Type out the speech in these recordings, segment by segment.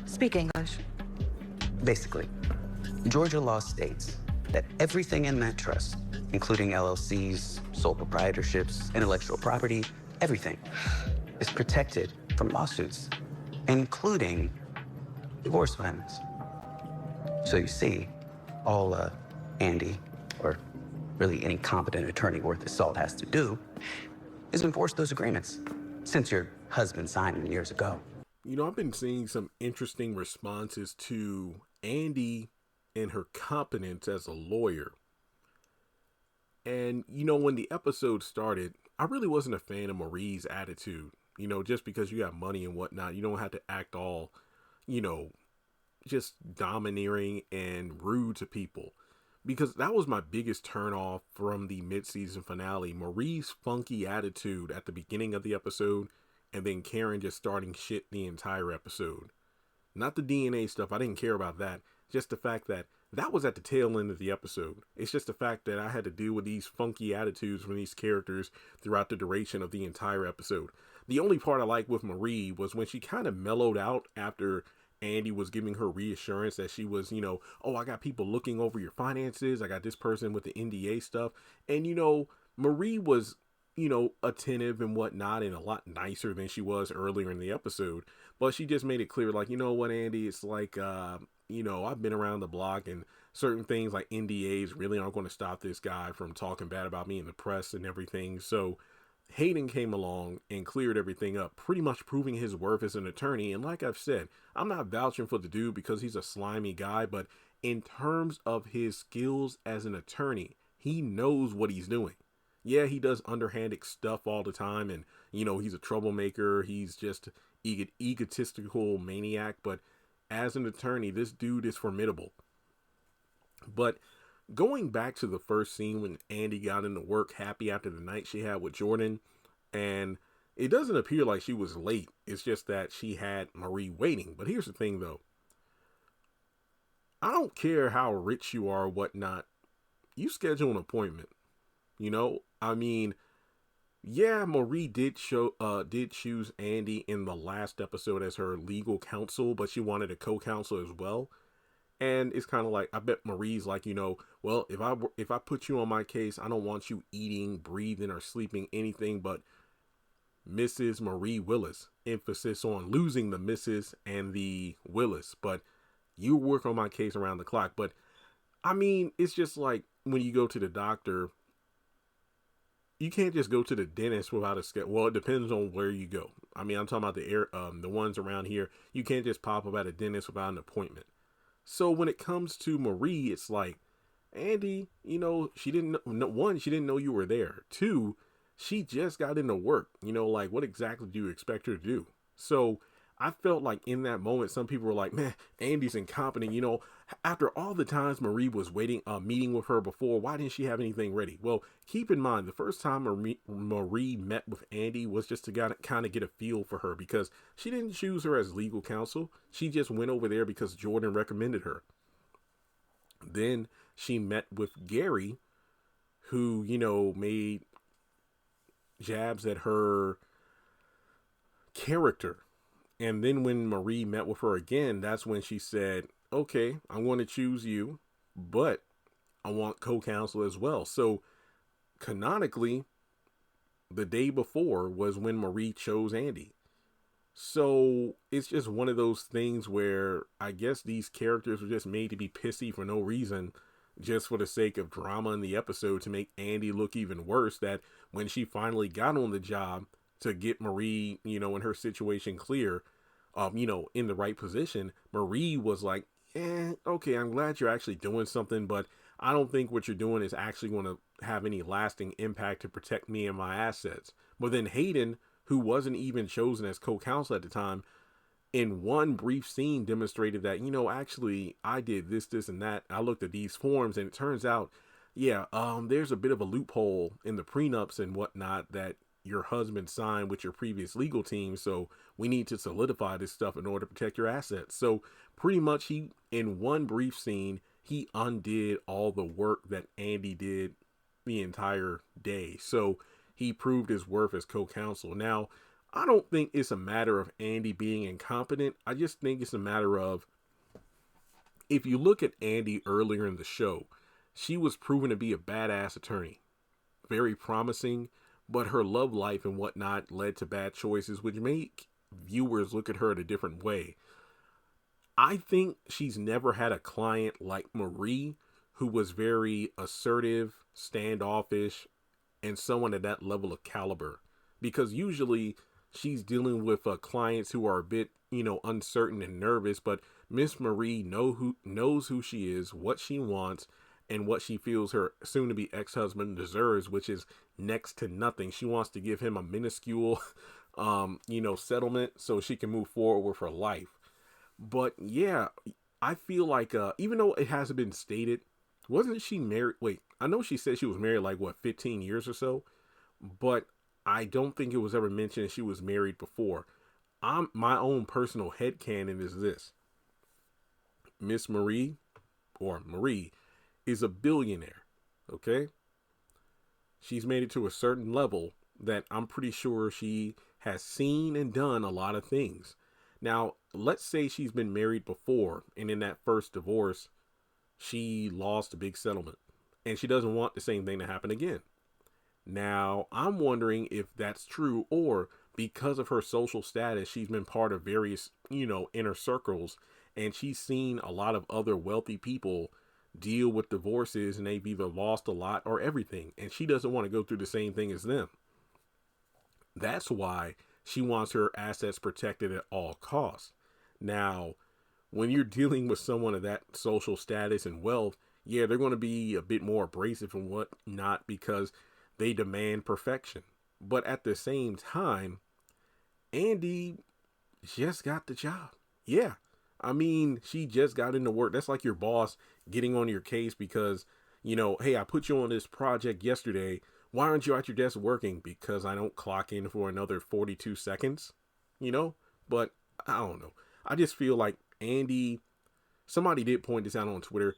Speak English. Basically, Georgia law states that everything in that trust, including LLCs, sole proprietorships, intellectual property, everything, is protected from lawsuits, including divorce filings. So you see, all Andi, or really any competent attorney worth his salt has to do, is enforce those agreements, since your husband signed them years ago. You know, I've been seeing some interesting responses to Andi and her competence as a lawyer. And, you know, when the episode started, I really wasn't a fan of Marie's attitude. You know, just because you have money and whatnot, you don't have to act all, you know, just domineering and rude to people. Because that was my biggest turnoff from the mid-season finale. Marie's funky attitude at the beginning of the episode, and then Karen just starting shit the entire episode. Not the DNA stuff, I didn't care about that. Just the fact that that was at the tail end of the episode. It's just the fact that I had to deal with these funky attitudes from these characters throughout the duration of the entire episode. The only part I liked with Marie was when she kind of mellowed out after Andi was giving her reassurance that she was, you know, oh, I got people looking over your finances. I got this person with the NDA stuff. And, you know, Marie was, you know, attentive and whatnot and a lot nicer than she was earlier in the episode. But she just made it clear, like, you know what, Andi, it's like, you know, I've been around the block and certain things like NDAs really aren't going to stop this guy from talking bad about me in the press and everything. So Hayden came along and cleared everything up, pretty much proving his worth as an attorney. And like I've said, I'm not vouching for the dude because he's a slimy guy, but in terms of his skills as an attorney, he knows what he's doing. Yeah, he does underhanded stuff all the time, and, you know, he's a troublemaker. He's just egotistical maniac, but as an attorney, this dude is formidable. But going back to the first scene when Andi got into work happy after the night she had with Jordan, and it doesn't appear like she was late. It's just that she had Marie waiting. But here's the thing, though. I don't care how rich you are or whatnot. You schedule an appointment. You know, I mean, yeah, Marie did choose Andi in the last episode as her legal counsel, but she wanted a co-counsel as well. And it's kind of like, I bet Marie's like, you know, well, if I put you on my case, I don't want you eating, breathing, or sleeping anything but Mrs. Marie Willis. Emphasis on losing the Mrs. and the Willis. But you work on my case around the clock. But I mean, it's just like when you go to the doctor, you can't just go to the dentist without a schedule. Well, it depends on where you go. I mean, I'm talking about the ones around here. You can't just pop up at a dentist without an appointment. So when it comes to Marie, it's like, Andi, you know, she didn't know you were there. Two, she just got into work. You know, like, what exactly do you expect her to do? So I felt like in that moment, some people were like, man, Andi's incompetent. You know, after all the times Marie was meeting with her before, why didn't she have anything ready? Well, keep in mind, the first time Marie met with Andi was just to kind of get a feel for her, because she didn't choose her as legal counsel. She just went over there because Jordan recommended her. Then she met with Gary, who, you know, made jabs at her character. And then when Marie met with her again, that's when she said, okay, I'm going to choose you, but I want co-counsel as well. So canonically, the day before was when Marie chose Andi. So it's just one of those things where I guess these characters were just made to be pissy for no reason, just for the sake of drama in the episode, to make Andi look even worse, that when she finally got on the job to get Marie, you know, in her situation clear, you know, in the right position, Marie was like, okay, I'm glad you're actually doing something, but I don't think what you're doing is actually going to have any lasting impact to protect me and my assets. But then Hayden, who wasn't even chosen as co-counsel at the time, in one brief scene demonstrated that, you know, actually I did this, and that. I looked at these forms and it turns out, yeah, there's a bit of a loophole in the prenups and whatnot that your husband signed with your previous legal team. So we need to solidify this stuff in order to protect your assets. So pretty much in one brief scene, he undid all the work that Andi did the entire day. So he proved his worth as co-counsel. Now, I don't think it's a matter of Andi being incompetent. I just think it's a matter of, if you look at Andi earlier in the show, she was proven to be a badass attorney, very promising, but her love life and whatnot led to bad choices, which make viewers look at her in a different way. I think she's never had a client like Marie, who was very assertive, standoffish, and someone at that level of caliber. Because usually she's dealing with clients who are a bit, uncertain and nervous, but Miss Marie knows who she is, what she wants, and what she feels her soon-to-be ex-husband deserves, which is next to nothing. She wants to give him a minuscule, settlement so she can move forward with her life. But yeah, I feel like, even though it hasn't been stated, wasn't she married? Wait, I know she said she was married like, 15 years or so, but I don't think it was ever mentioned she was married before. My own personal headcanon is this: Miss Marie, or Marie, is a billionaire, okay? She's made it to a certain level that I'm pretty sure she has seen and done a lot of things. Now, let's say she's been married before, and in that first divorce, she lost a big settlement, and she doesn't want the same thing to happen again. Now, I'm wondering if that's true, or because of her social status, she's been part of various, inner circles, and she's seen a lot of other wealthy people deal with divorces, and they've either lost a lot or everything, and she doesn't want to go through the same thing as them. That's why she wants her assets protected at all costs. Now, when you're dealing with someone of that social status and wealth, yeah, they're going to be a bit more abrasive and whatnot because they demand perfection. But at the same time, Andi just got the job. Yeah. I mean, she just got into work. That's like your boss getting on your case because, hey, I put you on this project yesterday. Why aren't you at your desk working? Because I don't clock in for another 42 seconds, But I don't know. I just feel like Andi, somebody did point this out on Twitter.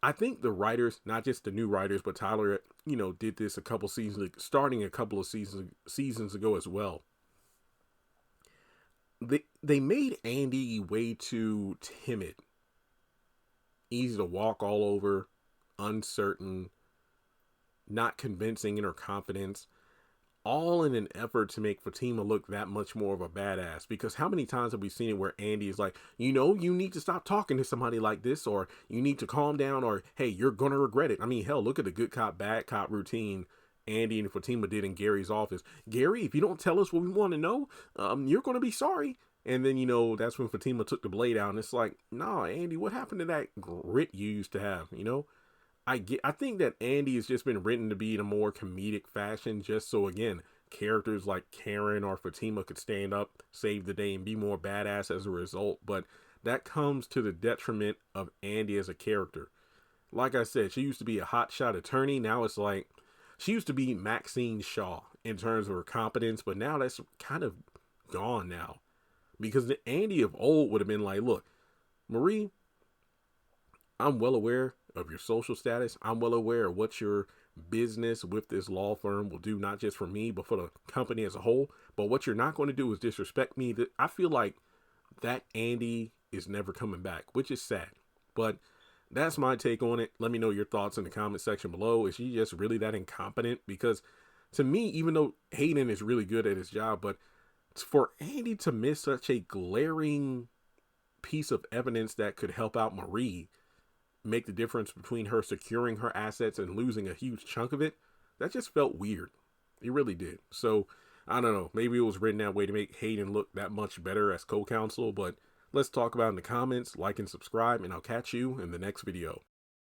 I think the writers, not just the new writers, but Tyler, did this starting a couple of seasons ago as well. They made Andi way too timid, easy to walk all over, uncertain, not convincing in her confidence, all in an effort to make Fatima look that much more of a badass. Because how many times have we seen it where Andi is like, you need to stop talking to somebody like this, or you need to calm down, or hey, you're gonna regret it. I mean, hell, look at the good cop, bad cop routine Andi and Fatima did in Gary's office. Gary, if you don't tell us what we want to know, you're gonna be sorry. And then, that's when Fatima took the blade out, and it's like, nah, Andi, what happened to that grit you used to have, I think that Andi has just been written to be in a more comedic fashion, just so, again, characters like Karen or Fatima could stand up, save the day, and be more badass as a result. But that comes to the detriment of Andi as a character. Like I said, she used to be a hotshot attorney. Now it's like, she used to be Maxine Shaw in terms of her competence, but now that's kind of gone now. Because the Andi of old would have been like, look, Marie, I'm well aware of your social status. I'm well aware of what your business with this law firm will do, not just for me, but for the company as a whole. But what you're not going to do is disrespect me. I feel like that Andi is never coming back, which is sad. But that's my take on it. Let me know your thoughts in the comment section below. Is she just really that incompetent? Because to me, even though Hayden is really good at his job, but for Andi to miss such a glaring piece of evidence that could help out Marie, make the difference between her securing her assets and losing a huge chunk of it, that just felt weird. It really did. So, I don't know. Maybe it was written that way to make Hayden look that much better as co-counsel, but let's talk about it in the comments. Like and subscribe, and I'll catch you in the next video.